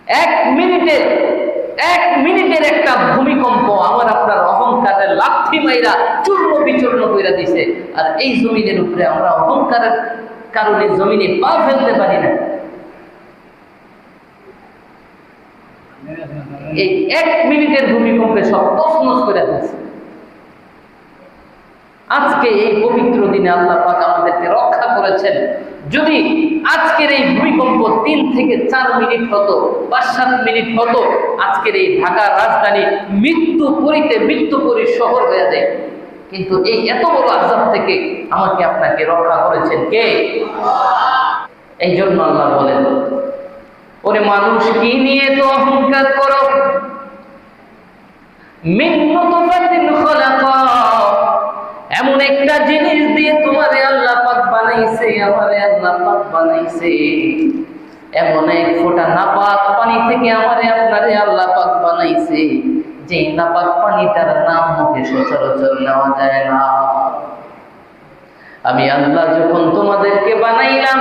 এক মিনিটের একটা ভূমিকম্প আমার আপনার অহংকারের লাথি মাইরা চূর্ণ বিচূর্ণ কইরা দিছে। আর এই জমিনের উপরে আমরা অহংকারের কারণে জমিনে পা ফেলতে পারি না। এই 1 মিনিটের ভূমিকম্পে সব তছনছ করে দিচ্ছে। আজকে এই পবিত্র দিনে আল্লাহ পাক আমাদেরকে রক্ষা করেছেন। যদি আজকের এই ভূমিকম্প 3 থেকে 4 মিনিট হতো বা 7 মিনিট হতো, আজকের এই ঢাকার রাজধানী মৃত্যুপুরী শহর হয়ে যায়। কিন্তু এই এত বড় আযাব থেকে আমাকে আপনাকে রক্ষা করেছেন কে? এই জন্য আল্লাহ বলেন, ওরে মানুষ কি নিয়ে তো অহংকার করো? মিন নুতফাতিন খালাকা, এমন একটা জিনিস দিয়ে তোমারে আল্লাহ পাক বানাইছে, আমারে আল্লাহ পাক বানাইছে। এমন এক ফোঁটা নাপাক পানি থেকে আমারে আপনারে আল্লাহ পাক বানাইছে, যে নাপাক পানিটার নাম মুখে সচরাচর নেওয়া যায় না। আমি আল্লাহ যখন তোমাদেরকে বানাইলাম,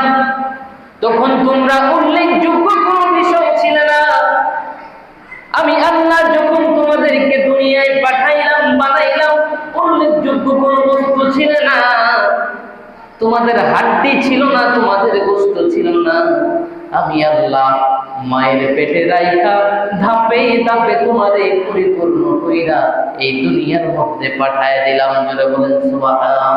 তখন তোমরা উল্লেখযোগ্য কোনো বিষয় ছিল না। আমি আল্লাহ যখন তোমাদেরকে দুনিয়ায় পাঠাইলাম, বানাইলাম, উল্লেখযোগ্য কোনো বস্তু ছিল না। তোমাদের হাড্ডি ছিল না, তোমাদের গোশত ছিল না। আমি আল্লাহ মায়ের পেটে রাইখা ধাপে ধাপে তোমারে পরিপূর্ণ কইরা এই দুনিয়ার মধ্যে পাঠায় দিলাম। জোরে বলেন সুবহানাল্লাহ।